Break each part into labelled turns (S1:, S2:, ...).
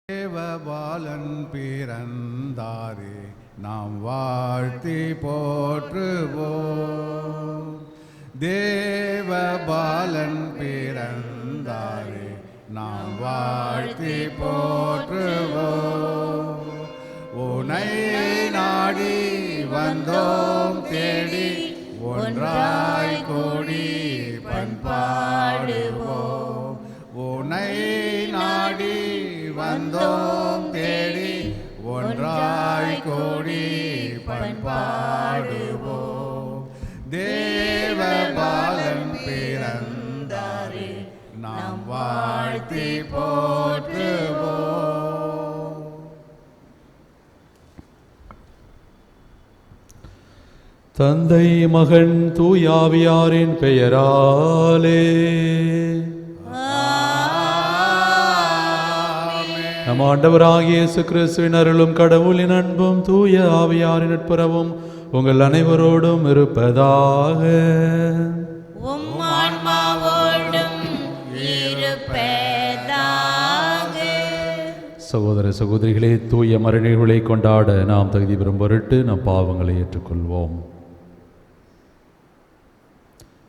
S1: தேவபாலன் பிறந்தாரே, நாம் வாழ்த்தி போற்றுவோம். தேவபாலன் பிறந்தாரே, நாம் வாழ்த்தி போற்றுவோம். உன்னை நாடி வந்தோம் தேடி, ஒன்றாய் கூடி பண்பாடுவோம். உன்னை நாடி வந்தோம் தேடி, ஒன்றாய் கூடி பண்பாடுவோம். தேவபாலன் பிறந்தாரே, நாம் வாழ்த்தி போற்றுவோம்.
S2: தந்தை மகன் தூயாவியாரின் பெயராலே நம் ஆண்டவராகிய இயேசு கிறிஸ்துவின் அருளும் கடவுளின் அன்பும் தூய ஆவியாரின் நட்புறவும் உங்கள் அனைவரோடும் இருப்பதாக. சகோதர சகோதரிகளே, தூய மறைகளை கொண்டாட நாம் தகுதி பெறும் பொருட்டு நம் பாவங்களை ஏற்றுக்கொள்வோம்.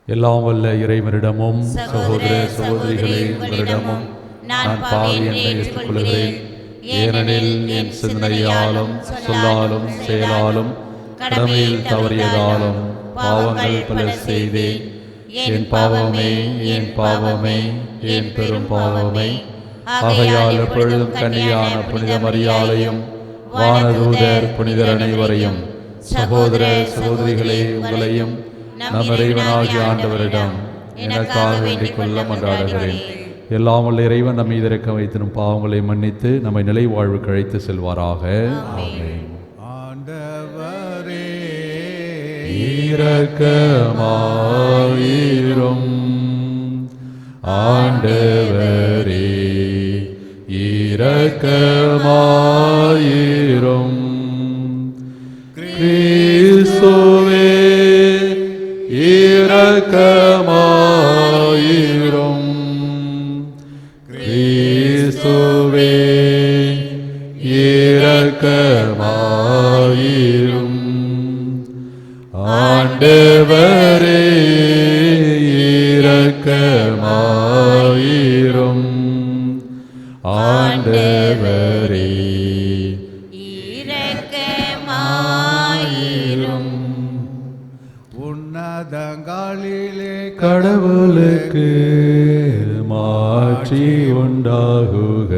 S2: எல்லாம் வல்ல இறைவனிடமும் சகோதர சகோதரிகளே உங்களிடமும் நான் பாவி என்று ஏற்றுக்கொள்கிறேன். ஏனெனில் என் சிந்தனையாலும் சொல்லாலும் செயலாலும் கடமையில் தவறியதாலும் பாவங்கள் பல செய்தேன். என் பாவமே, என் பாவமே, என் பெரும் பாவமே. ஆகையால் எப்பொழுதும் கன்னியான புனித மரியாதையும் வானதூதர் புனிதர் அனைவரையும் சகோதர சகோதரிகளே உங்களையும் நம் இறைவனாகிய ஆண்டவரிடம் எனக்காக வேண்டிக் கொள்ள மன்றாடுகிறேன். எல்லாம் உள்ள இறைவன் நம் மீது இரக்கம் வைத்து நம் பாவங்களை மன்னித்து நம்மை நிலை வாழ்வுக்கு அழைத்து செல்வாராக. ஆமென்.
S1: ஆண்டவரே
S2: இரக்கமாயிரும். ஆண்டவரே இரக்கமாயிரும். கிறிஸ்துவே இரக்கமாயிரும். கிறிஸ்துவே இரக்கமாயிரும். ஆண்டவரே இரக்கமாயிரும். ஆண்டவரே இரக்கமாயிரும்.
S1: உன்னதங்களிலே
S2: கடவுளுக்கு மாட்சி உண்டாகுக.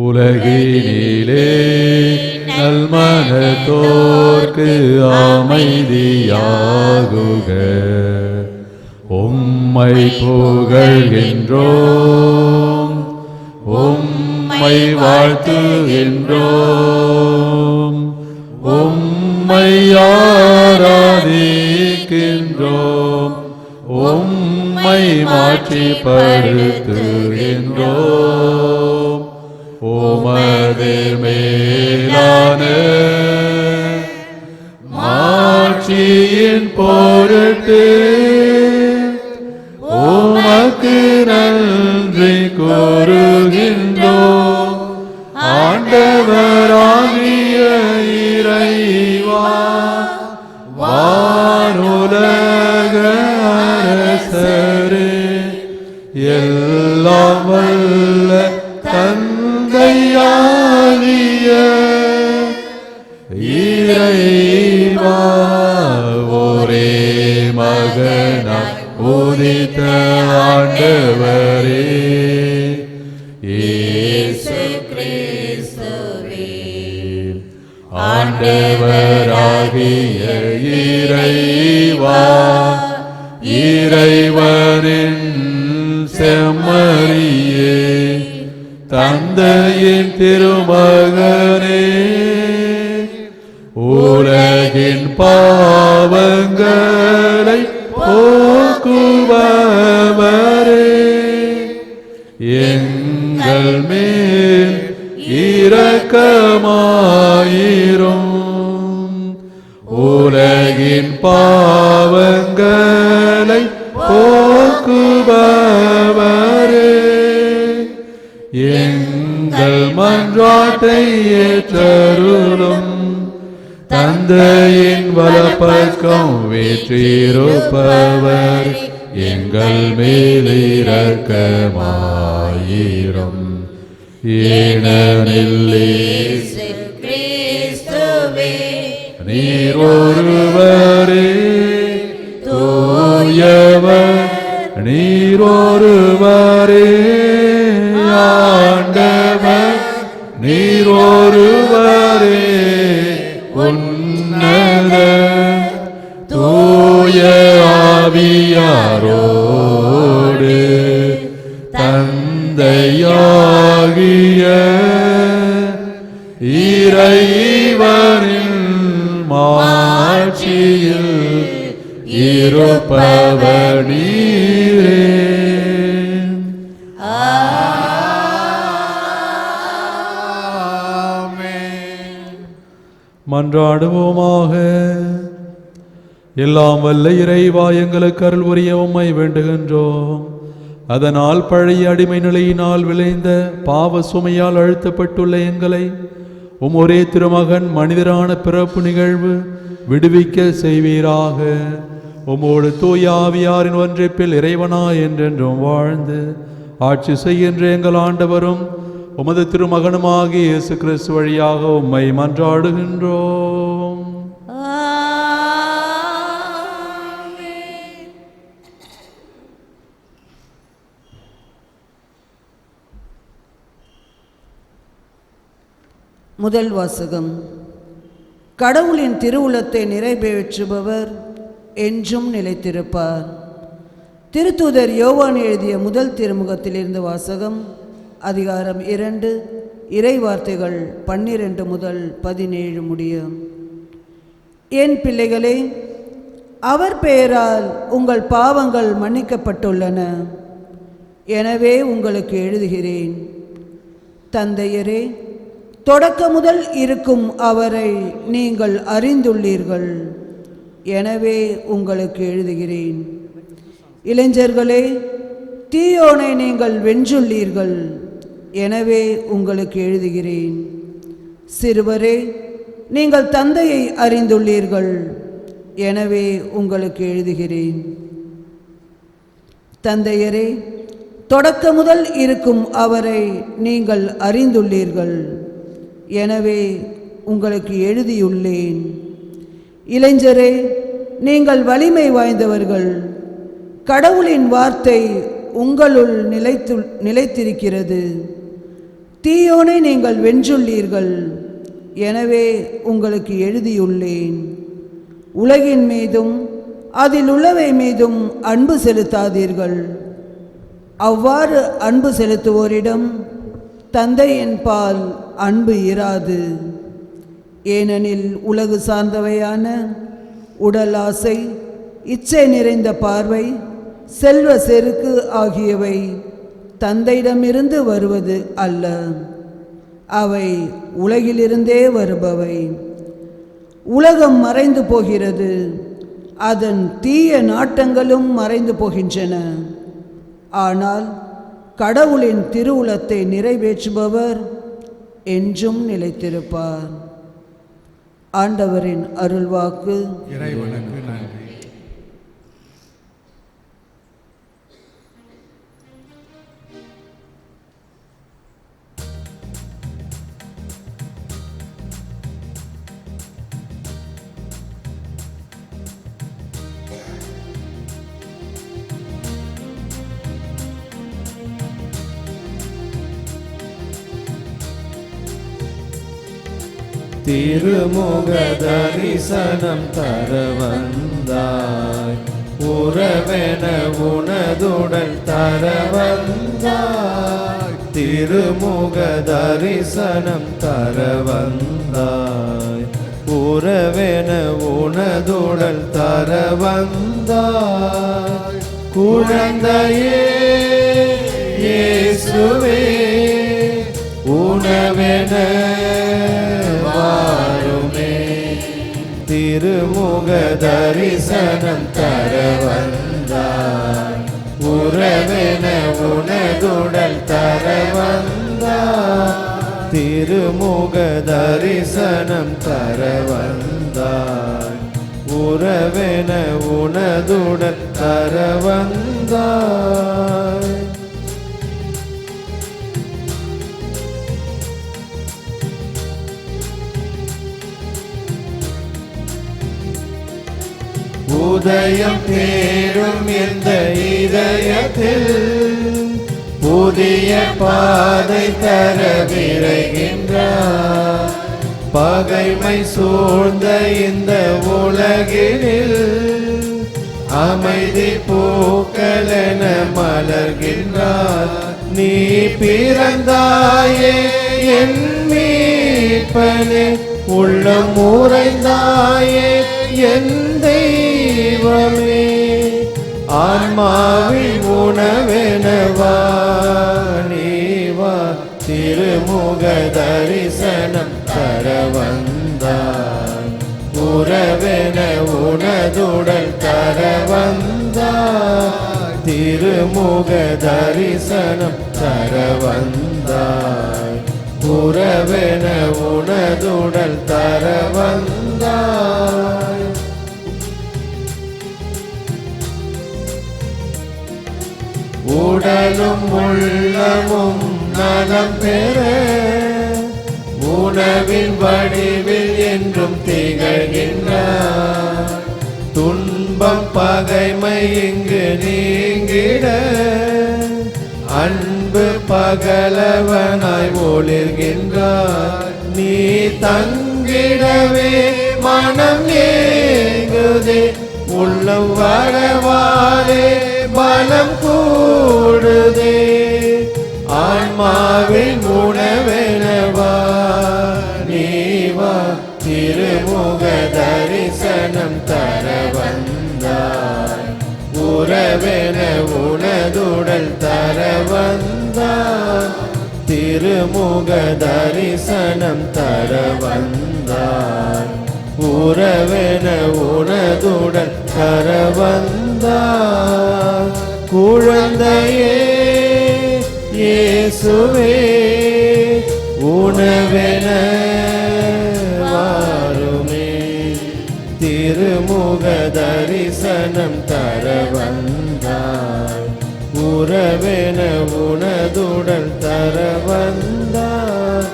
S2: உலகினிலே நல்மனத்தோர்க்கு அமைதியாகுக. உம்மை புகழ்கின்றோம், உம்மை வாழ்த்துகின்றோம், உம்மை ஆராதிக்கின்றோம், உம்மை மாட்சிப்படுத்துகின்றோம். உமது மேலான மாட்சியின் பொருட்டு உமக்கு நன்றி கூறுகின்றோம். ஆண்டவராகிய இறைவா, வானுலக அரசரே, எல்லாம் வல்ல தந்தையாகிய இறைவா, ஒரே மகனாய் உதித்த ஆண்டவரே இயேசு கிறிஸ்துவே, ஆண்டவராகிய இறைவா, இறைவனின் செம்மறியே, தந்தையின் திருமகனே, உலகின் பாவங்களை போக்குபவரே, எங்கள் மேல் இரக்கமாயிரும். உலகின் பாவங்களை போக்குபவரே, எங்கள் தந்தையின் வலப்பக்கம் வீற்றிருப்பவர் எங்கள் மேல் இரக்கமாயிரும். ஏனெனில்
S3: இயேசு கிறிஸ்துவே
S2: நீர் ஒருவரே தூயவர், நீர் ஒருவரே ஆண்டவர், நீர் ஒருவரே உன்னத தூய ஆவியாரோடு தந்தையாகிய இறைவனின் மாட்சியில் இருப்பவர் நீரே. மன்றாடுவோமாக. எல்லாம் வல்ல இறைவா, எங்களுக்கு அருள் புரிய உம்மை வேண்டுகின்றோம். அதனால் பழைய அடிமை நிலையினால் விளைந்த பாவ சுமையால் அழுத்தப்பட்டுள்ள எங்களை ஒரே திருமகன் மனிதரான பிறப்பு நிகழ்வு விடுவிக்க செய்வீராக. உம்மோடு தூய ஆவியாரின் ஒன்றிப்பில் இறைவனா என்றென்றும் வாழ்ந்து ஆட்சி செய்கின்ற எங்கள் ஆண்டவரும் உமது திருமகனுமாகிய இயேசு கிறிஸ்து வழியாக உம்மை மன்றாடுகின்றோம்.
S4: முதல் வாசகம். கடவுளின் திருவுளத்தை நிறைவேற்றுபவர் என்றும் நிலைத்திருப்பார். திருத்தூதர் யோவான் எழுதிய முதல் திருமுகத்திலிருந்து வாசகம். அதிகாரம் 2, இறை வார்த்தைகள் 12 முதல் 17 முடிய. என் பிள்ளைகளே, அவர் பெயரால் உங்கள் பாவங்கள் மன்னிக்கப்பட்டுள்ளன. எனவே உங்களுக்கு எழுதுகிறேன். தந்தையரே, தொடக்க முதல் இருக்கும் அவரை நீங்கள் அறிந்துள்ளீர்கள். எனவே உங்களுக்கு எழுதுகிறேன். இளைஞர்களே, தீயோனை நீங்கள் வென்றுள்ளீர்கள். எனவே உங்களுக்கு எழுதுகிறேன். சிறுவரே, நீங்கள் தந்தையை அறிந்துள்ளீர்கள். எனவே உங்களுக்கு எழுதுகிறேன். தந்தையரே, தொடக்க முதல் இருக்கும் அவரை நீங்கள் அறிந்துள்ளீர்கள். எனவே உங்களுக்கு எழுதியுள்ளேன். இளைஞரே, நீங்கள் வலிமை வாய்ந்தவர்கள். கடவுளின் வார்த்தை உங்களுள் நிலைத்திருக்கிறது. தீயோனை நீங்கள் வென்றுள்ளீர்கள். எனவே உங்களுக்கு எழுதியுள்ளேன். உலகின் மீதும் அதில் உள்ளவை மீதும் அன்பு செலுத்தாதீர்கள். அவ்வாறு அன்பு செலுத்துவோரிடம் தந்தையின் பால் அன்பு இராது. ஏனெனில் உலகு சார்ந்தவையான உடல் ஆசை, இச்சை நிறைந்த பார்வை, செல்வ செருக்கு ஆகியவை தந்தையிடமிருந்து வருவது அல்ல. அவை உலகிலிருந்தே வருபவை. உலகம் மறைந்து போகிறது, அதன் தீய நாட்டங்களும் மறைந்து போகின்றன. ஆனால் கடவுளின் திருவுளத்தை நிறைவேற்றுபவர் என்றும் நிலைத்திருப்பார். ஆண்டவரின் அருள்வாக்கு.
S1: இறைவனுக்கு நன்றி.
S5: திருமுக தரிசனம் தர வந்தாய், உறவென உனதுடல் தர வந்தாய். திருமுக தரிசனம் தர வந்தாய், உறவென உனதுடல் தர வந்தாய். குழந்தையே இயேசுவே, உணவென வாருமே. திருமுக தரிசனம் தர வந்தாய், உறவென உனதுடல் தர வந்தாய். திருமுக தரிசனம் தர வந்தாய். உறவென உனதுடன் தர வந்தாய். உதயம் தேடும் எந்த இதயத்தில் புதிய பாதை தர விரைகின்றார். பகைமை சூழ்ந்த இந்த உலகினில் அமைதி பூக்களென மலர்கின்றார். நீ பிறந்தாயே என் மீட்பனே, உள்ளம் உறைந்தாயே என் தெய்வமே. ஆன்மாவின் உணவெனவா நீவா, திருமுக தரிசனம் தர வந்தாய். உறவென உனதுடன் தர வந்தாய். திருமுக தரிசனம் தர வந்தாய். உறவென உனதுடன் தர வந்தாய். உடலும் உள்ளமும் நலம் பெற உணவின் வடிவில் என்றும் திகழ்கின்றார். துன்பம் பகைமை இங்கு நீங்கிட அன்பு பகலவனாய் ஒளிர்கின்றார். நீ தங்கிடவே மனம் ஏங்குதே, உள்ளம் வரவாலே பலம் கூடுதே. ஆன்மாவின் உணவெனவா நீவா, திருமுக தரிசனம் தர வந்தாய். உறவென உனதுடல் தர வந்தாய். திருமுக தரிசனம் தர வந்தாய். உறவென உனதுடன் தர வந்தாய். குழந்தையே இயேசுவே, உணவென வாருமே. திருமுக தரிசனம் தர வந்தாய். உறவென உனதுடன் தர வந்தாய்.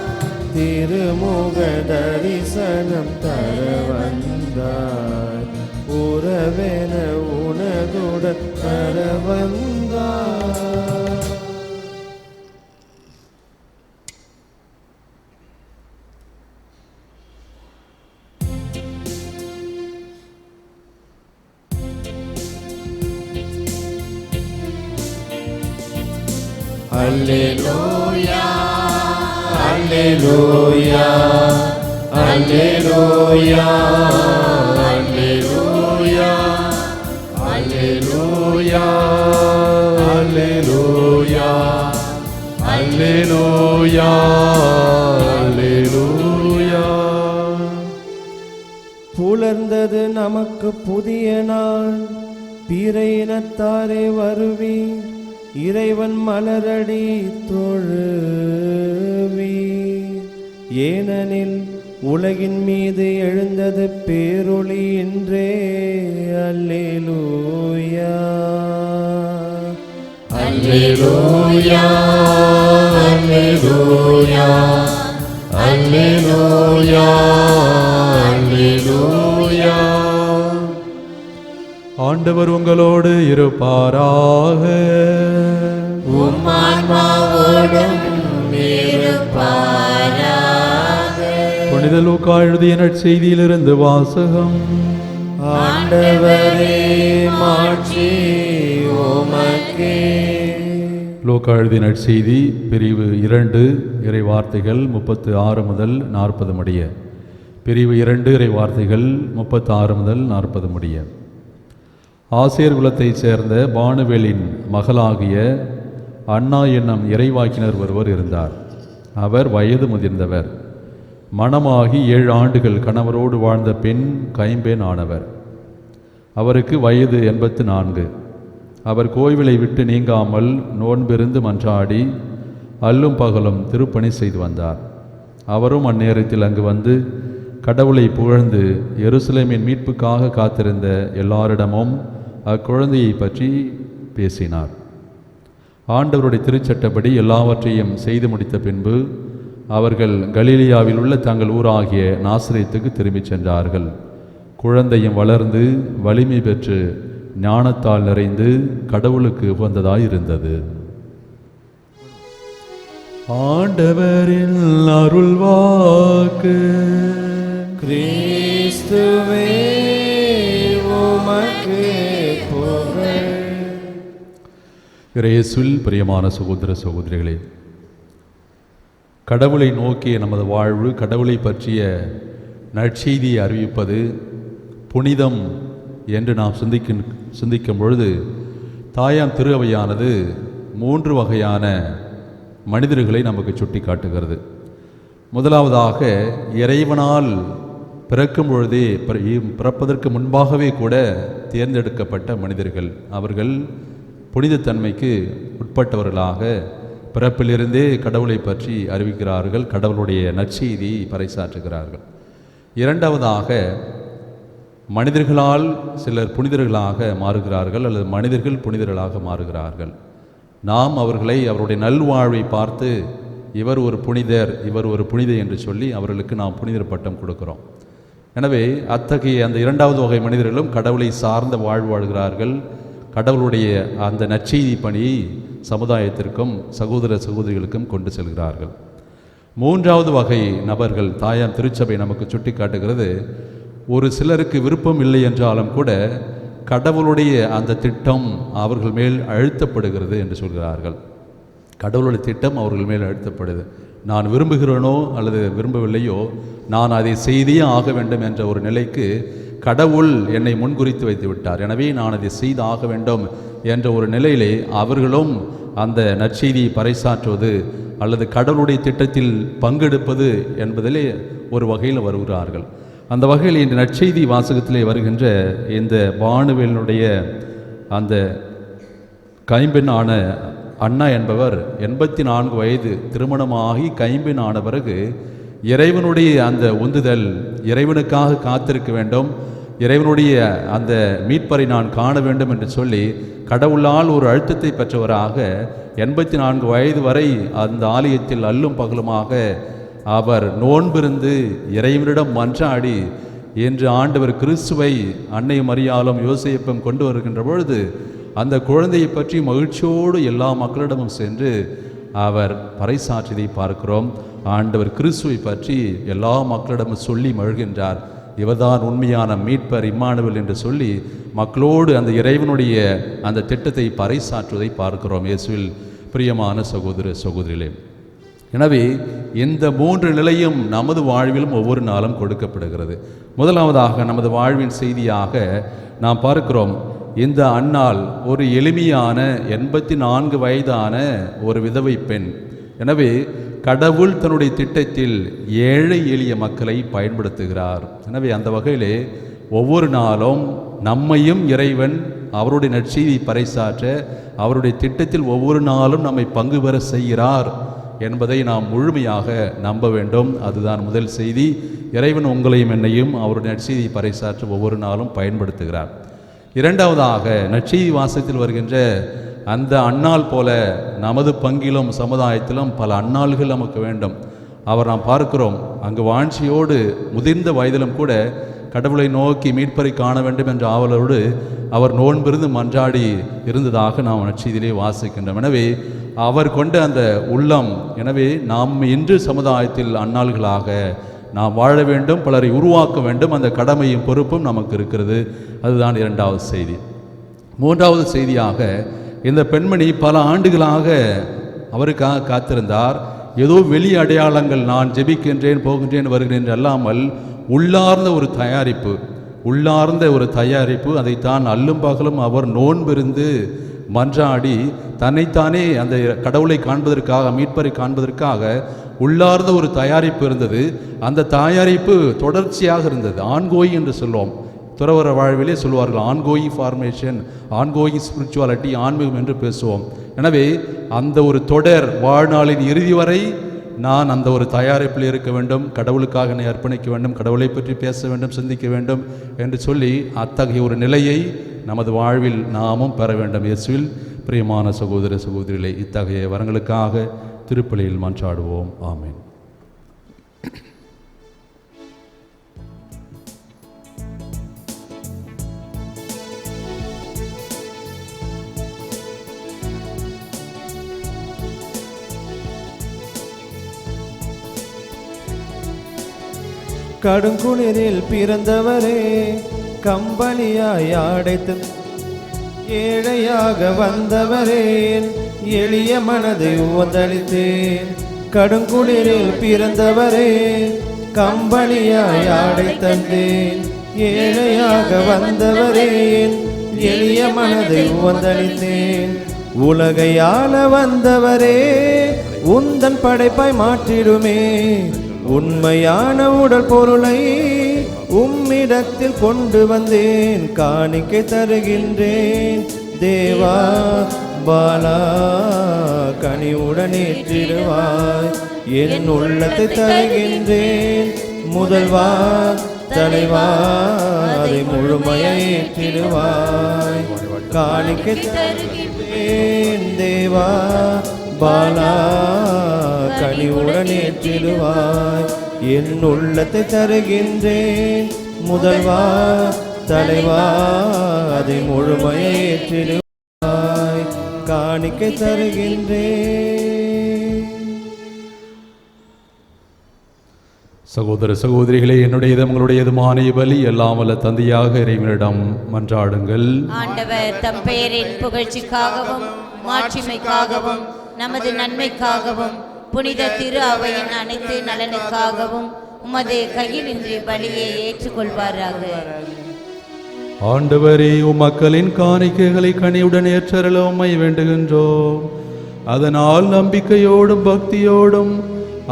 S5: திருமுக தரிசனம் தர வந்தாய். உறவென உனதுடன் தர வந்தாய். Alleluia, Alleluia, Alleluia, Alleluia, Alleluia, Alleluia, Alleluia, Alleluia. புலர்ந்தது நமக்கு புதிய நாள், பிற இனத்தாரே வருவீர். இறைவன் மலரடி தொழுவி. ஏனெனில் உலகின் மீது எழுந்தது பேரொளி என்றே. அல்லேலூயா, அல்லேலூயா, அல்லேலூயா, அல்லேலூயா, அல்லேலூயா.
S2: ஆண்டவர் உங்களோடு இருப்பாராக.
S3: உம் ஆன்மாவோடும் இருப்பாராக.
S2: புனித லூக்கா எழுதிய நற்செய்தியிலிருந்து வாசகம்.
S5: ஆண்டவரே மாட்சி உமக்கே.
S2: லூக்கா எழுதிய நற்செய்தி பிரிவு 2 இறை வார்த்தைகள் 36 முதல் 40 முடிய. பிரிவு 2 இறை வார்த்தைகள் 36 முதல் 40 முடிய. ஆசேர் குலத்தைச் சேர்ந்த பானுவேலின் மகளாகிய அன்னா என்னும் இறைவாக்கினர் ஒருவர் இருந்தார். அவர் வயது முதிர்ந்தவர். மணமாகி 7 ஆண்டுகள் கணவரோடு வாழ்ந்த பெண் கைம்பெண் ஆனவர். அவருக்கு வயது 84. அவர் கோவிலை விட்டு நீங்காமல் நோன்பிருந்து மன்றாடி அல்லும் பகலும் திருப்பணி செய்து வந்தார். அவரும் அந்நேரத்தில் அங்கு வந்து கடவுளை புகழ்ந்து எருசலேமின் மீட்புக்காக காத்திருந்த எல்லாரிடமும் அக்குழந்தையை பற்றி பேசினார். ஆண்டவருடைய திருச்சட்டப்படி எல்லாவற்றையும் செய்து முடித்த பின்பு அவர்கள் கலிலியாவில் உள்ள தங்கள் ஊராகிய நாசரேத்துக்கு திரும்பிச் சென்றார்கள். குழந்தையும் வளர்ந்து வலிமை பெற்று ஞானத்தால் நிறைந்து கடவுளுக்கு உகந்ததாயிருந்தது. ஆண்டவரின் அருள்வாக்கு.
S5: கிறிஸ்துவே உமக்கு புகழ்.
S2: இயேசுவில் பிரியமான சகோதர சகோதரிகளே, கடவுளை நோக்கிய நமது வாழ்வு, கடவுளை பற்றிய நற்செய்தியை அறிவிப்பது புனிதம் என்று நாம் சிந்திக்கும் பொழுது தாயாம் திரு அவையானது 3 வகையான மனிதர்களை நமக்கு சுட்டி காட்டுகிறது. முதலாவதாக, இறைவனால் பிறக்கும் பொழுதே பிறப்பதற்கு முன்பாகவே கூட தேர்ந்தெடுக்கப்பட்ட மனிதர்கள். அவர்கள் புனிதத்தன்மைக்கு உட்பட்டவர்களாக பிறப்பிலிருந்தே கடவுளை பற்றி அறிவிக்கிறார்கள், கடவுளுடைய நற்செய்தியை பறைசாற்றுகிறார்கள். இரண்டாவதாக, மனிதர்களால் சிலர் புனிதர்களாக மாறுகிறார்கள் அல்லது மனிதர்கள் புனிதர்களாக மாறுகிறார்கள். நாம் அவர்களை அவருடைய நல்வாழ்வை பார்த்து இவர் ஒரு புனிதர், இவர் ஒரு புனிதை என்று சொல்லி அவர்களுக்கு நாம் புனிதர் பட்டம் கொடுக்கிறோம். எனவே அத்தகைய அந்த இரண்டாவது வகை மனிதர்களும் கடவுளை சார்ந்த வாழ்வு வாழ்கிறார்கள். கடவுளுடைய அந்த நற்செய்தி பணியை சமுதாயத்திற்கும் சகோதர சகோதரிகளுக்கும் கொண்டு செல்கிறார்கள். மூன்றாவது வகை நபர்கள் தாயார் திருச்சபை நமக்கு சுட்டி காட்டுகிறது. ஒரு சிலருக்கு விருப்பம் இல்லை என்றாலும் கூட கடவுளுடைய அந்த திட்டம் அவர்கள் மேல் அழுத்தப்படுகிறது என்று சொல்கிறார்கள். கடவுளுடைய திட்டம் அவர்கள் மேல் அழுத்தப்படுது. நான் விரும்புகிறேனோ அல்லது விரும்பவில்லையோ, நான் அதை செய்தே ஆக வேண்டும் என்ற ஒரு நிலைக்கு கடவுள் என்னை முன்குறித்து வைத்து விட்டார். எனவே நான் அதை செய்து ஆக வேண்டும் என்ற ஒரு நிலையிலே அவர்களும் அந்த நற்செய்தியை பறைசாற்றுவது அல்லது கடவுளுடைய திட்டத்தில் பங்கெடுப்பது என்பதிலே ஒரு வகையில் வருகிறார்கள். அந்த வகையில் இந்த நற்செய்தி வாசகத்திலே வருகின்ற இந்த வானுவேலினுடைய அந்த கைம்பெண்ணான அண்ணா என்பவர் 84 வயது திருமணமாகி கைம்பெண் ஆன பிறகு இறைவனுடைய அந்த உந்துதல், இறைவனுக்காக காத்திருக்க வேண்டும், இறைவனுடைய அந்த மீட்பரை நான் காண வேண்டும் என்று சொல்லி கடவுளால் ஒரு அழுத்தத்தை பெற்றவராக 84 வயது வரை அந்த ஆலயத்தில் அல்லும் பகலுமாக அவர் நோன்பிருந்து இறைவனிடம் மன்றாடி என்று ஆண்டவர் கிறிஸ்துவை அன்னை மரியாளும் யோசேப்பும் கொண்டு வருகின்ற பொழுது அந்த குழந்தையை பற்றி மகிழ்ச்சியோடு எல்லா மக்களிடமும் சென்று அவர் பறைசாற்றியதை பார்க்கிறோம். ஆண்டவர் கிறிஸ்துவை பற்றி எல்லா மக்களிடமும் சொல்லி மகிழ்கின்றார். இவர்தான் உண்மையான மீட்பர் இம்மானுவேல் என்று சொல்லி மக்களோடு அந்த இறைவனுடைய அந்த திட்டத்தை பறைசாற்றுவதை பார்க்கிறோம். இயேசுவில் பிரியமான சகோதர சகோதரிகளே, எனவே இந்த 3 நிலையும் நமது வாழ்விலும் ஒவ்வொரு நாளும் கொடுக்கப்படுகிறது. முதலாவதாக நமது வாழ்வின் செய்தியாக நாம் பார்க்கிறோம், இந்த அன்னாள் ஒரு எளிமையான 84 வயதான ஒரு விதவை பெண். எனவே கடவுள் தன்னுடைய திட்டத்தில் ஏழை எளிய மக்களை பயன்படுத்துகிறார். எனவே அந்த வகையிலே ஒவ்வொரு நாளும் நம்மையும் இறைவன் அவருடைய நற்செய்தியை பறைசாற்ற அவருடைய திட்டத்தில் ஒவ்வொரு நாளும் நம்மை பங்கு பெற செய்கிறார் என்பதை நாம் முழுமையாக நம்ப வேண்டும். அதுதான் முதல் செய்தி. இறைவன் உங்களையும் என்னையும் அவருடைய நற்செய்தியை பறைசாற்ற ஒவ்வொரு நாளும் பயன்படுத்துகிறார். இரண்டாவதாக, நற்செய்தி வாசகத்தில் வருகின்ற அந்த அன்னாள் போல நமது பங்கிலும் சமுதாயத்திலும் பல அன்னாள்கள் நமக்கு வேண்டும். அவர் நாம் பார்க்கிறோம், அங்கு வாஞ்சியோடு முதிர்ந்த வயதிலும் கூட கடவுளை நோக்கி மீட்பரை காண வேண்டும் என்ற ஆவலோடு அவர் நோன்பிருந்து மன்றாடி இருந்ததாக நாம் நற்செய்தியிலே வாசிக்கின்றோம். எனவே அவர் கொண்ட அந்த உள்ளம், எனவே நாம் இன்று சமுதாயத்தில் அன்னாள்களாக நாம் வாழ வேண்டும், பலரை உருவாக்க வேண்டும். அந்த கடமையும் பொறுப்பும் நமக்கு இருக்கிறது. அதுதான் இரண்டாவது செய்தி. மூன்றாவது செய்தியாக, இந்த பெண்மணி பல ஆண்டுகளாக அவருக்காக காத்திருந்தார். ஏதோ வெளி அடையாளங்கள், நான் ஜெபிக்கின்றேன் போகின்றேன் வருகிறேன் அல்லாமல் உள்ளார்ந்த ஒரு தயாரிப்பு, அதைத்தான் அல்லும் பகலும் அவர் நோன்பிருந்து மன்றாடி தன்னைத்தானே அந்த கடவுளை காண்பதற்காக, மீட்பரை காண்பதற்காக உள்ளார்ந்த ஒரு தயாரிப்பு இருந்தது. அந்த தயாரிப்பு தொடர்ச்சியாக இருந்தது. ஆன்கோயி என்று சொல்லுவோம், துறவர வாழ்விலே சொல்வார்கள் ஆன்கோயி ஃபார்மேஷன், ஆன்கோயி ஸ்பிரிச்சுவாலிட்டி, ஆன்மீகம் என்று பேசுவோம். எனவே அந்த ஒரு தொடர் வாழ்நாளின் இறுதி வரை நான் அந்த ஒரு தயாரிப்பில் இருக்க வேண்டும், கடவுளுக்காக என்னை அர்ப்பணிக்க வேண்டும், கடவுளை பற்றி பேச வேண்டும், சிந்திக்க வேண்டும் என்று சொல்லி அத்தகைய ஒரு நிலையை நமது வாழ்வில் நாமும் பெற வேண்டும். இயேசுவில் பிரியமான சகோதர சகோதரிகளே, இத்தகைய வரங்களுக்காக திருப்பலியில் மன்றாடுவோம். ஆமென்.
S5: கடுங்குளிரில் பிறந்தவரே, கம்பளியாய் அடைத்து ஏழையாக வந்தவரே, எளிய மனதை உவந்தளித்தேன். கடுங்குளிரில் பிறந்தவரே, கம்பளியாய் அடைத்தந்தேன். ஏழையாக வந்தவரே, எளிய மனதை உவந்தளித்தேன். உலகையாள வந்தவரே, உந்தன் படைப்பாய் மாற்றிடுமே. உண்மையான உடல் பொருளை உம்மிடத்தில் கொண்டு வந்தேன், காணிக்கை தருகின்றேன். தேவா பாலா, கனிவுடன் ஏற்றிடுவாய். என் உள்ளத்தை தருகின்றேன். முதல்வா தலைவா, அதை முழுமையை ஏற்றிடுவாய். காணிக்கை தருகின்றேன். தேவா பாலா, கனிவுடன் ஏற்றிடுவாய். என் உள்ளத்தை தருகின்றேன். முதல்வா தலைவா, அதை முழுமையை ஏற்றிடுவாய். காணிக்கை தருகின்றேன்.
S2: சகோதர சகோதரிகளே, என்னுடையதும் உங்களுடையதுமான பலி எல்லாம் வல்ல தந்தையாக இறைவனிடம் மன்றாடுங்கள்.
S3: ஆண்டவர் தம் பெயரின் புகழ்ச்சிக்காகவும் மாட்சிமைக்காகவும் நமது நன்மைக்காகவும் புனித திரு அவையின் அனைத்து நலனுக்காகவும் உமது கையில் இன்று பலியை ஏற்றுக்கொள்வாராக.
S2: ஆண்டவரே, மக்களின் காணிக்கைகளை கனிவுடன் ஏற்றருள உம்மை வேண்டுகின்றோம். அதனால் நம்பிக்கையோடும் பக்தியோடும்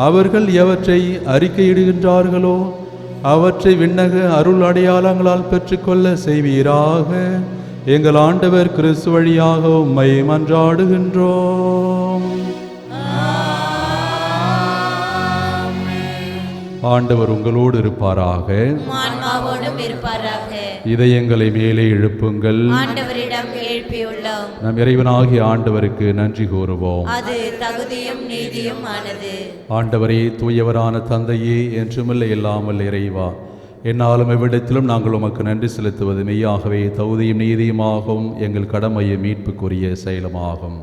S2: அவர்கள் எவற்றை அறிக்கையிடுகின்றார்களோ அவற்றை விண்ணக அருள் அடையாளங்களால் பெற்றுக்கொள்ள செய்வீராக. எங்கள் ஆண்டவர் கிறிஸ்து வழியாக உம்மை மன்றாடுகின்றோம். ஆண்டவர் உங்களோடு இருப்பாராக.
S3: ஆன்மாவோடும் இருப்பாராக.
S2: இதயங்களை மேலே எழுப்புங்கள்.
S3: ஆண்டவரிடம் எழுப்பியுள்ளோம்.
S2: நம் இறைவனாகிய ஆண்டவருக்கு நன்றி கூறுவோம்.
S3: அது தகுதியும் நீதியும் ஆனது.
S2: ஆண்டவரே, தூயவரான தந்தையே, என்றுமில்லை இல்லாமல் இறைவா, என்னாலும் எவ்விடத்திலும் நாங்கள் உமக்கு நன்றி செலுத்துவது மெய்யாகவே தகுதியும் நீதியுமாகவும் எங்கள் கடமையை மீட்புக்குரிய செயலமாகும்.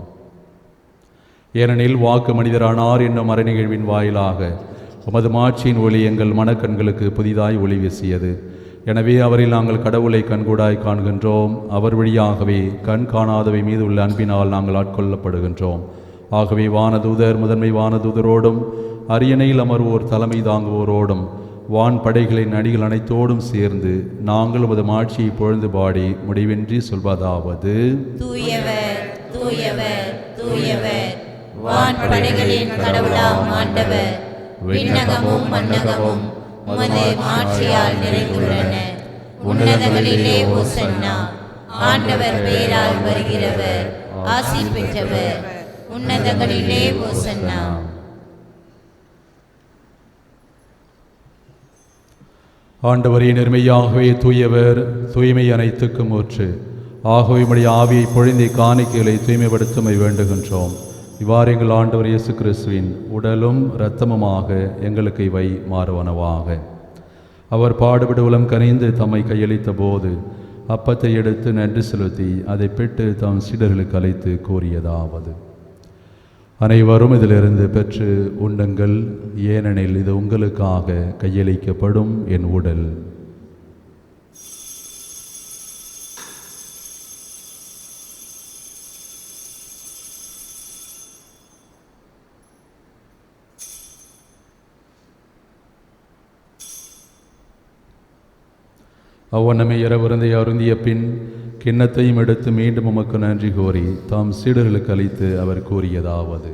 S2: ஏனெனில் வாக்கு மனிதரானார் என்னும் மறை நிகழ்வின் வாயிலாக உமது மாட்சியின் ஒளி எங்கள் மனக்கண்களுக்கு புதிதாய் ஒளி வீசியது. எனவே அவரில் நாங்கள் கடவுளை கண்கூடாய் காண்கின்றோம். அவர் வழியாகவே கண் காணாதவை மீது உள்ள அன்பினால் நாங்கள் ஆட்கொள்ளப்படுகின்றோம். ஆகவே வானதூதர் முதன்மை வானதூதரோடும் அரியணையில் அமர்வோர் தலைமை தாங்குவோரோடும் வான் படைகளின் அணிகள் அனைத்தோடும் சேர்ந்து நாங்கள் உமது மாட்சியை பொழுது பாடி முடிவின்றி சொல்வதாவது:
S3: தூயவர் தூயவர் தூயவர், வான் படைகளின் கடவுளாம் ஆண்டவர். விண்ணகமும் மன்னகமும் உமது மாட்சியால் நிறைந்துள்ளன. உன்னதங்களிலே ஓசன்னா. ஆண்டவர் பெயரால் வருகிறவர் ஆசி பெற்றவர். உன்னதங்களிலே ஓசன்னா.
S2: ஆண்டவரே, நேர்மையாகவே தூயவர், தூய்மை அனைத்துக்கும் ஊற்று. ஆகவே உம்முடைய ஆவியை பொழிந்தி காணிக்கைகளை தூய்மைப்படுத்துமை வேண்டுகின்றோம். இவ்வாறு எங்கள் ஆண்டவர் இயேசு கிறிஸ்துவின் உடலும் இரத்தமுமாக எங்களுக்கு இவை மாறுவனவாக. அவர் பாடுபடு உலம் கனிந்து தம்மை கையளித்த போது அப்பத்தை எடுத்து நன்றி செலுத்தி அதை பெற்று தம் சீடர்களுக்கு அழைத்து கூறியதாவது: அனைவரும் இதிலிருந்து பெற்று உண்ணுங்கள், ஏனெனில் இது உங்களுக்காக கையளிக்கப்படும் என் உடல். அவ்வண்ணமே இரவிருந்தை அருந்திய பின் கிண்ணத்தையும் எடுத்து மீண்டும் உமக்கு நன்றி கூறி தாம் சீடர்களுக்கு அளித்து அவர் கூறியதாவது: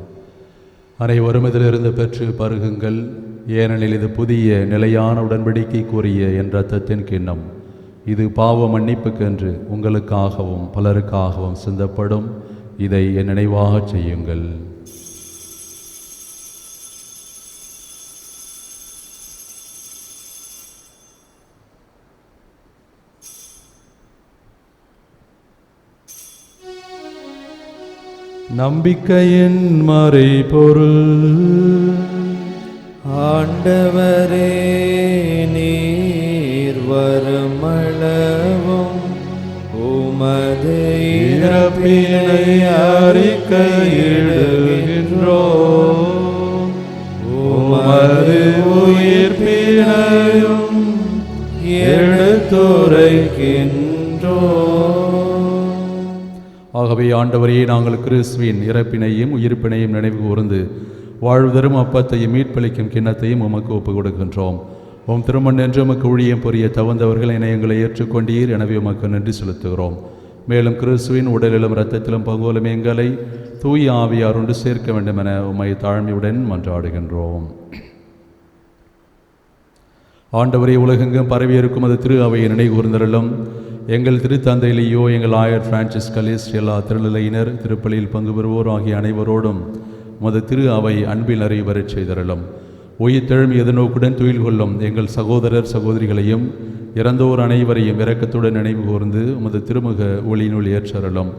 S2: அனைவரும் இதிலிருந்து பெற்று பருகுங்கள், ஏனெனில் இது புதிய நிலையான உடன்படிக்கை கூறிய என் இரத்தத்தின் கிண்ணம். இது பாவ மன்னிப்புக்கென்று உங்களுக்காகவும் பலருக்காகவும் சிந்தப்படும். இதை என் நினைவாகச் செய்யுங்கள். நம்பிக்கையின் மறைபொருள்.
S5: ஆண்டவரே, நீர் வருமளவும் உமது
S2: இறப்பினை அறிக்கையிடுகின்றோம், உமது உயிர்ப்பினையும் எடுத்துரைக்கின்றோம். ஆகவே ஆண்டவரே, நாங்கள் கிறிஸ்துவின் இறப்பினையும் உயிர்ப்பினையும் நினைவு கூர்ந்து வாழ்வுதரும் அப்பத்தையும் மீட்பளிக்கும் கிண்ணத்தையும் உமக்கு ஒப்புக் கொடுக்கின்றோம். உம் திருமண் என்று உமக்கு ஊழியம் புரிய தவந்தவர்கள் எங்களை ஏற்றுக்கொண்டீர், எனவே உமக்கு நன்றி செலுத்துகிறோம். மேலும் கிறிஸ்துவின் உடலிலும் இரத்தத்திலும் பங்குவலும் எங்களை தூய ஆவியார் ஒன்று சேர்க்க வேண்டும் என உம்மை தாழ்மையுடன் மன்றாடுகின்றோம். ஆண்டவரே, உலகெங்கும் பரவியிருக்கும் அது திரு அவையை நினைகூர்ந்தருளும். எங்கள் திருத்தந்தையிலேயோ எங்கள் ஆயர் பிரான்சிஸ் கலிஸ்ட், எல்லா திருநிலையினர், திருப்பலியில் பங்கு பெறுவோர் ஆகிய அனைவரோடும் உமது திரு அவை அன்பில் அறிவரச் செய்தருளும். உயிர்த்தெழும் எதிர்நோக்குடன் துயில் கொள்ளும் எங்கள் சகோதரர் சகோதரிகளையும் இறந்தோர் அனைவரையும் இரக்கத்துடன் நினைவு கூர்ந்து உமது திருமுக ஒளியினுள் ஏற்றருளும்.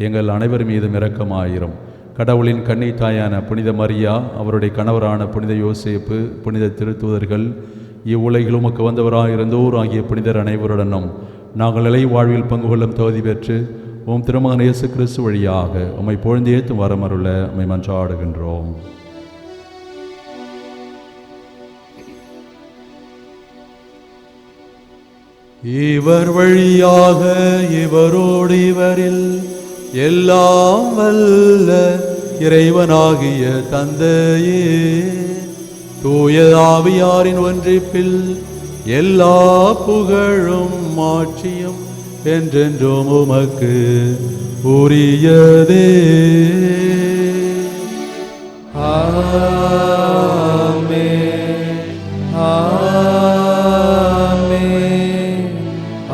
S2: எங்கள் அனைவர் மீதும் இரக்கமாயிரும். கடவுளின் கன்னி தாயான புனித மரியா, அவருடைய கணவரான புனித யோசேப்பு, புனித திருத்தூதர்கள், இவ்வுலகில் உமக்கு வந்தவராக இருந்தோர் ஆகிய புனிதர் அனைவருடனும் நாங்கள் நிலை வாழ்வில் பங்கு கொள்ளும் தகுதி பெற்று உம் திருமகன் இயேசு கிறிஸ்து வழியாக உம்மை பொழுந்தேத்தும் வரமருள உம்மை மன்றாடுகின்றோம். இவர் வழியாக இவரோடு இவரில் எல்லாம் வல்ல இறைவனாகிய தந்தையே, தூய ஆவியாரின் ஒன்றிப்பில் எல்லா புகழும் மாட்சியும் என்றென்றும் உமக்கு உரியதே.
S5: ஆமென், ஆமென்,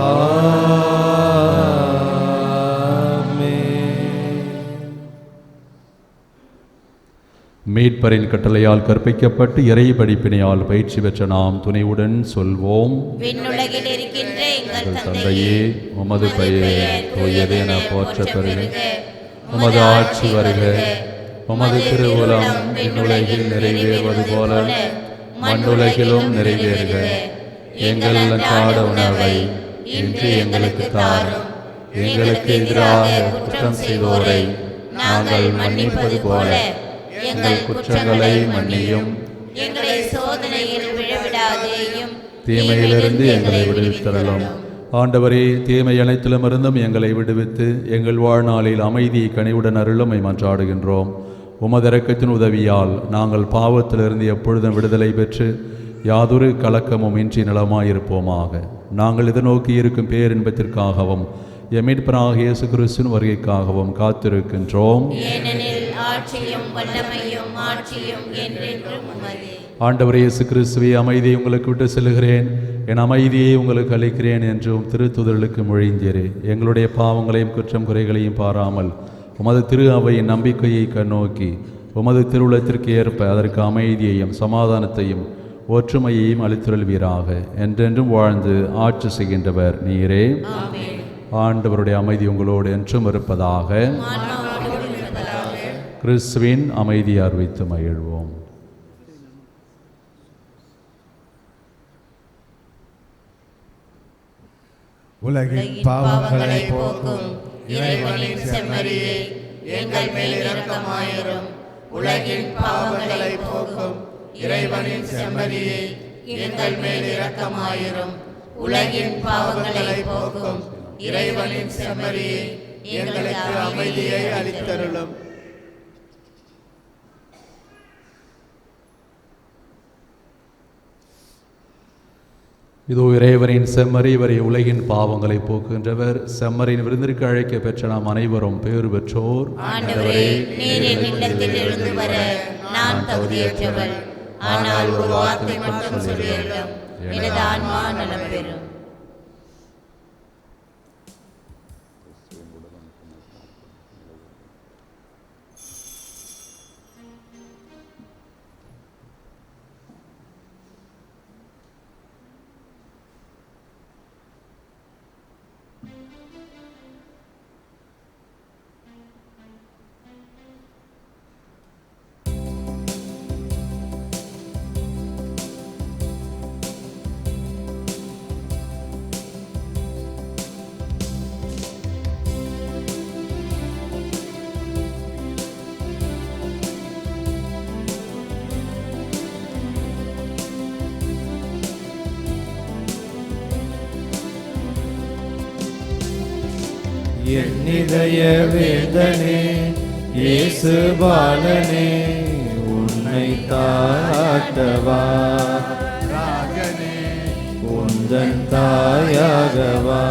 S5: ஆமென்.
S2: மீட்பரின் கட்டளையால் கற்பிக்கப்பட்டு இறை படிப்பினையால் பயிற்சி பெற்ற நாம் துணைவுடன் சொல்வோம்.
S3: விண்ணுலகில் இருக்கின்ற எங்கள்
S2: தந்தையே, உமது பெயர் தூயது என போற்ற பெறுக. உமது ஆட்சி வருக. உமது திருவுளம் விண்ணுலகில் நிறைவேறுவது போல மண்ணுலகிலும் நிறைவேறுக. எங்கள் அன்றாட உணவை இன்று எங்களுக்கு தாரும். எங்களுக்கு எதிராக குற்றம் செய்வோரை நாங்கள் மன்னிப்பது போல எங்கள் குற்றங்களை மன்னியும்.
S3: எங்களை சோதனையில் விழவிடாதேயும்,
S2: தீமையிலிருந்து எங்களை விடுவித்தரலாம். ஆண்டவரே, தீமை அனைத்திலும் இருந்தும் எங்களை விடுவித்து எங்கள் வாழ்நாளில் அமைதியை கனிவுடன் அருளுமை மன்றாடுகின்றோம். உமது இரக்கத்தின் உதவியால் நாங்கள் பாவத்திலிருந்து எப்பொழுதும் விடுதலை பெற்று யாதொரு கலக்கமும் இன்றி நலமாயிருப்போமாக. நாங்கள் எதிர்நோக்கி இருக்கும் பேரின்பத்திற்காகவும் எமீட்பராகிய இயேசு கிறிஸ்துவின் வருகைக்காகவும் காத்திருக்கின்றோம்.
S3: ஏனெனில் ஆட்சியும் வல்லமையும் மாட்சியும் என்றென்றும் உமதே.
S2: ஆண்டவரே இயேசு கிறிஸ்துவே, அமைதியை உங்களுக்கு விட்டு செல்கிறேன், என் அமைதியை உங்களுக்கு அளிக்கிறேன் என்றும் திருத்தூதர்களுக்கு மொழிந்தீரே. எங்களுடைய பாவங்களையும் குற்றம் குறைகளையும் பாராமல் உமது திரு அவையின் நம்பிக்கையை கண்ணோக்கி உமது திருவுளத்திற்கு ஏற்ப அதற்கு அமைதியையும் சமாதானத்தையும் ஒற்றுமையையும் அளித்துள்வீராக. என்றென்றும் வாழ்ந்து ஆட்சி செய்கின்றவர் நீரே. ஆண்டவருடைய அமைதி உங்களோடு என்றும் இருப்பதாக. கிறிஸ்துவின் அமைதியை அறிவித்து மகிழ்வோம்.
S1: உலகின் பாவங்களை
S3: போக்கும் இறைவனின் செம்மறியே, எங்கள் மேல் இரக்கமாயிரும். உலகின் பாவங்களை போக்கும் இறைவனின் செம்மறியே, எங்கள் மேல் இரக்கமாயிரும். உலகின் பாவங்களை போக்கும் இறைவனின் செம்மறியே, எங்களுக்கு அமைதியை அளித்தருளும்.
S2: இதோ இறைவனின் செம்மறி, இவரை உலகின் பாவங்களை போக்குகின்றவர். செம்மறியின் விருந்திற்கு அழைக்க பெற்ற நாம் அனைவரும் பேறு பெற்றோர்.
S3: ஆண்டவரே, நீர் என் இல்லத்தில் இருந்து வர நான் தகுதியற்றவள். ஆனால் ஒரு வார்த்தை மட்டும் சொல்லியருளும், எனது ஆன்மா நலம் பெறும்.
S5: என் இதய வேதனே இயேசு பாலனே உன்னை தாளாட்டவா
S1: ராஜனே
S5: உந்தன் தாயாகவா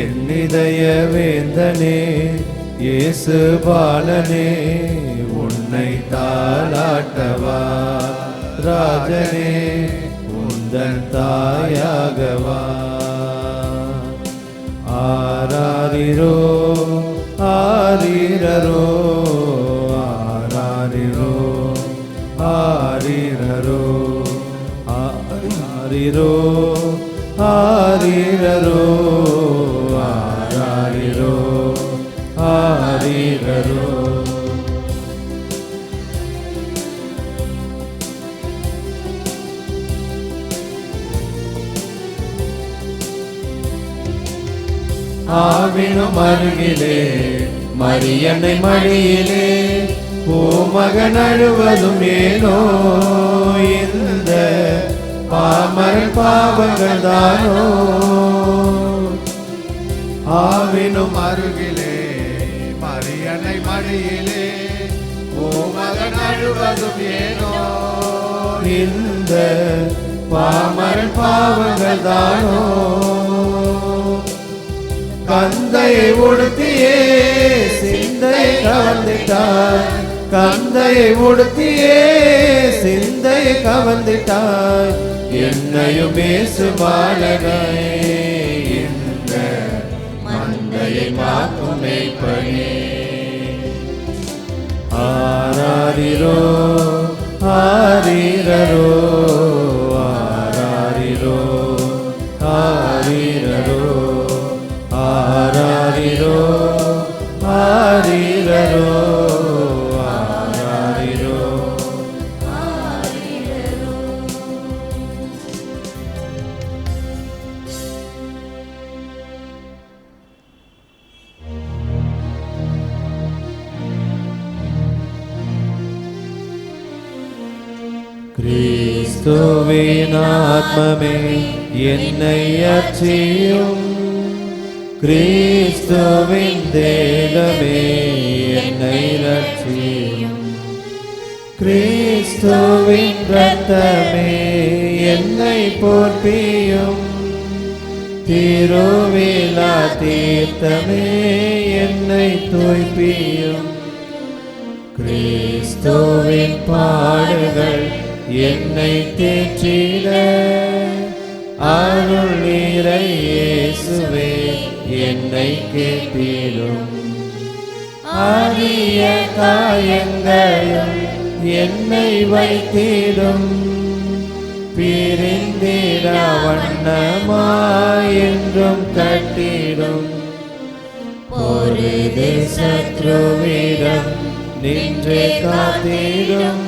S5: என் இதய வேந்தனே இயேசு பாலனே உன்னை தாளாட்டவா ராஜனே உந்தன் தாயாகவா ஆராரிரோ ஆரீரரோ ஆராரிரோ ஆரீரரோ ஆரீரோ ஆரீரரோ ஆராரிரோ ஆரீரரோ ஆவினும் அருகிலே மரியன்னை மடியிலே பூமகன் அழுவதும் ஏனோ இந்த பாமரன் பாவங்கள் தானோ
S1: ஆவினும் அருகிலே மரியனை மடியிலே பூமகன் அழுவதும் ஏனோ
S5: இந்த பாமரன் பாவங்கள் தானோ கந்தையை உடுத்தியே சிந்தையை கவர்ந்திட்டாய் கந்தையை உடுத்தியே சிந்தையை கவர்ந்திட்டாய் என்னையும் இயேசு பாலனை இந்த மந்தையை காக்கும் மேய்ப்பனே ஆராரிரோ ஆரீரரோ ஆராரிரோ ஆரீரரோ ஆராரிரோ ஆரீரரோ ஆராரிரோ கிறிஸ்துவின் ஆத்மமே என்னை அர்ச்சியும் கிறிஸ்துவின் தேகமே என்னை ரட்சியும் கிறிஸ்துவின் இரத்தமே என்னை போர்ப்பியும் திருவிழா தீர்த்தமே என்னை தூய்ப்பியும் கிறிஸ்துவின் பாடுகள் என்னை தேற்றிட அருள் நீரை இயேசுவே என்னை கேட்டிடும் அரிய காயங்களும் என்னை வைத்திடும் பிரிந்திட வண்ணமாய் என்றும் கட்டிடும் பொருது சத்ருவிடம் நின்று காத்திடும்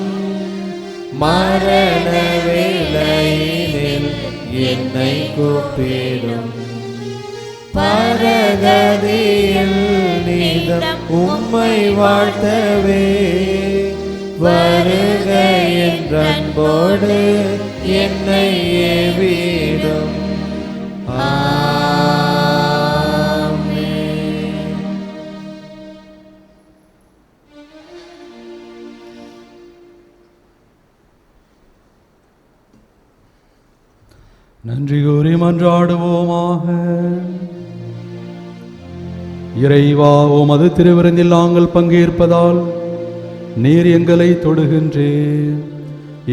S5: மரண வேளையினில் என்னை கூப்பிடும் பரகதியில் நீதம் உம்மை வாழ்த்தவே வருக என்ற அன்போடு என்னை ஏவிடும்
S2: நன்றி கூறி மன்றாடுவோமாக. இறைவா, உமது திருவிருந்தில் நாங்கள் பங்கேற்பதால் நீர் எங்களை தொடுகின்றேன்.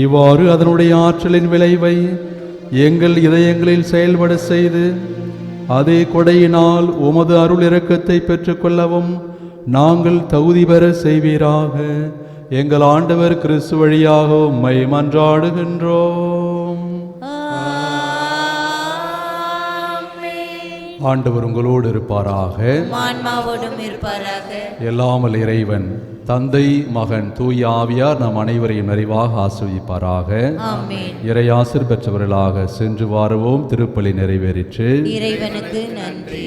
S2: இவ்வாறு அதனுடைய ஆற்றலின் விளைவை எங்கள் இதயங்களில் செயல்பட செய்து அதே கொடையினால் உமது அருள் இரக்கத்தை பெற்றுக்கொள்ளவும் நாங்கள் தகுதி பெற செய்வீராக. எங்கள் ஆண்டவர் கிறிஸ்து வழியாக உம்மை மன்றாடுகின்றோம். ஆண்டவர் உங்களோடு இருப்பாராக.
S3: ஆன்மாவோடும் இருப்பாராக.
S2: எல்லாம் வல்ல இறைவன் தந்தை, மகன், தூய ஆவியார் நம் அனைவரையும் நிறைவாக ஆசீர்வதிப்பாராக.
S3: ஆமென்.
S2: இறையாசிர் பெற்றவர்களாக சென்று வாருவோம். திருப்பலி நிறைவேறிற்று.
S3: இறைவனுக்கு நன்றி.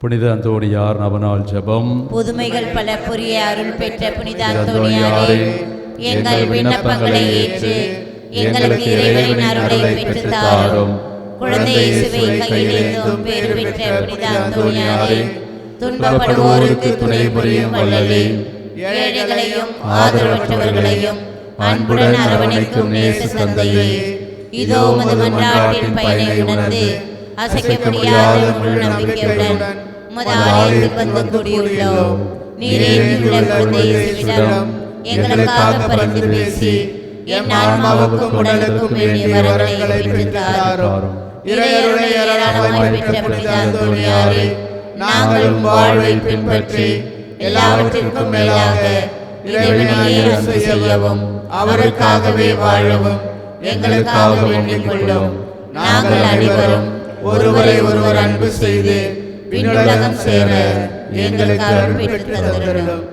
S2: புனித அந்தோணியார் நவநாள் ஜெபம்.
S3: புதுமைகள் பல புரிய அருள் பெற்ற புனித அந்தோணியாரே, எங்கள் விண்ணப்பங்களை ஏற்று எங்களுக்கு இறைவனின் அருளை பெற்றுத் தாரும். குழந்தை இயேசுவை கையிலேந்தும் பேறு பெற்ற புனித அந்தோணியாரே, துன்பப்படுவோருக்கு துணை புரியும் வள்ளலே, ஏழைகளையும் ஆதரவற்றவர்களையும் அன்புடன் அரவணைக்கும் நேச தந்தையே, இதோ உமது மன்றாட்டின் பயனை உணர்ந்து அசைக்க முடியாத முழு நம்பிக்கையுடன் உமது ஆலயத்தில் வந்து கூடியுள்ளோம். நீரே உள்ள குழந்தை இயேசுவிடம் எங்களுக்காக பரிந்து பேசி என் ஆன்மாவுக்கும் உடலுக்கும் வேண்டிய வரங்களை பெற்றுத்தாரும். இறையருளை ஏராளமாய் பெற்ற புனித அந்தோணியாரே, நாங்களும் வாழ்வை பின்பற்றி எல்லாவற்றிற்கும் மேலாக இறைவனையே அன்பு செய்யவும் அவருக்காகவே வாழவும் எங்களுக்காக வேண்டிக் கொள்ளும். நாங்கள் அனைவரும் ஒருவரை ஒருவர் அன்பு செய்து விண்ணுலகம் சேர எங்களுக்கு அருள் பெற்று தந்தருளும்.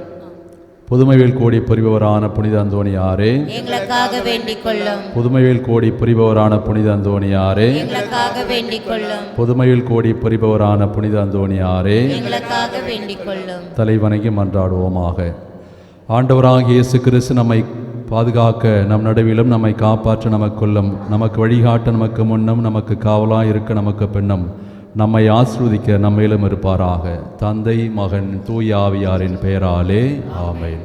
S2: புதுமையில் கோடி புரிபவரான புனித அந்தோணியாரே,
S3: எங்களுக்காக வேண்டிக் கொள்ளும்.
S2: புதுமையில் கோடி புரிபவரான புனித அந்தோணியாரே,
S3: எங்களுக்காக வேண்டிக் கொள்ளும்.
S2: புதுமையில் கோடி புரிபவரான புனித அந்தோணியாரே,
S3: எங்களுக்காக வேண்டிக் கொள்ளும்.
S2: தலைவணங்கி மன்றாடுவோமாக. ஆண்டவராகிய இயேசு கிறிஸ்து நம்மை பாதுகாக்க, நம் நடுவிலும் நம்மை காப்பாற்ற நமக்குள்ளும், நமக்கு வழிகாட்ட நமக்கு முன்னும், நமக்கு காவலாய் இருக்க நமக்கு பின்னும், நம்மை ஆசீர்வதிக்க நம்மேலும் இருப்பாராக. தந்தை, மகன், தூய ஆவியாரின் பெயராலே ஆமென்.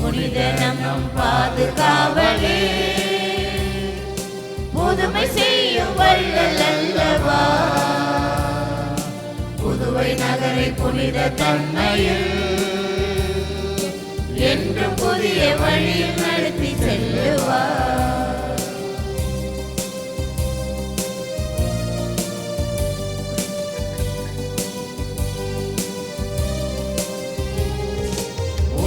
S3: புனித நம் பாதுகாவலே, புதுமை செய்யும் வள்ளல் அல்லவா, புதுவை நகரை புனித தன்மையில் என்றும் புதிய வழியில் நடத்தி செல்லுவார்.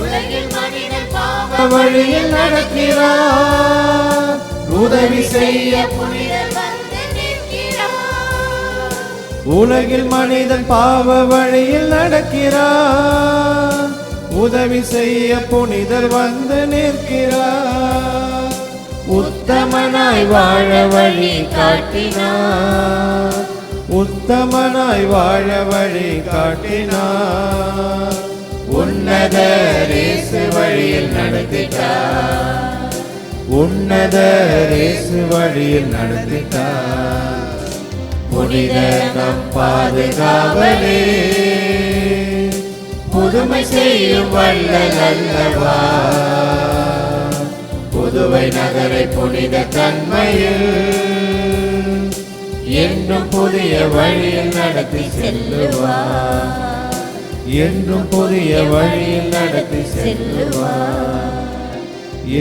S3: உலகில் மனிதன் பாவ
S5: வழியில் நடக்கிறார், உதவி செய்ய
S3: புனிதர் வந்து நிற்கிறார்.
S5: உலகில் மனிதன் பாவ வழியில் நடக்கிறார், உதவி செய்ய புனிதர் வந்து நிற்கிறார். உத்தமனாய் வாழ வழி காட்டினார், உத்தமனாய் வாழ வழி காட்டினார். உன்னதர் இயேசு வழியில் நடத்திட்டார், உன்னதர் இயேசு வழியில் நடத்திட்டார். புனித நம் பாதுகாவலே, புதுமை செய்யும் வள்ளல் அல்லவா, புதுவை நகரை புனித தன்மையில் என்றும் புதிய வழியில் நடத்தி செல்லுவார், என்றும் புதிய வழியில் நடத்தி செல்லுவார்,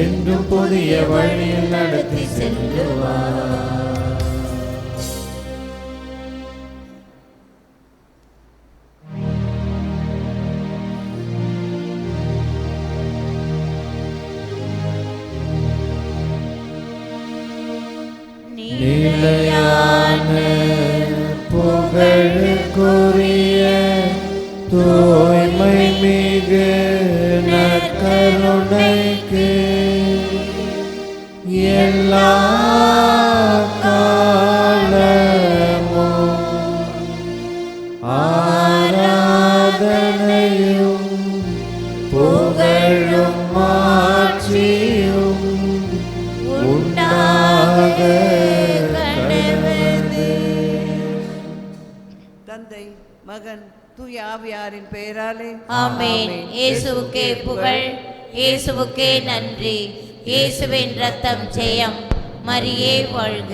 S5: என்றும் புதிய வழியில் நடத்தி செல்லுவார். நிலையான புகழுக்குரிய தூய்மை மிகு நற்கருணைக்கு எல்லா காலமும் ஆராதனையும் புகழும் மாட்சியும் உண்டாக கடவது.
S4: தந்தை, மகன், தூய ஆவியாரின் பெயராலே
S3: ஆமென். இயேசுவுக்கே புகழ், இயேசுவுக்கே நன்றி. இயேசுவின் ரத்தம் ஜெயம். மரியே வாழ்க.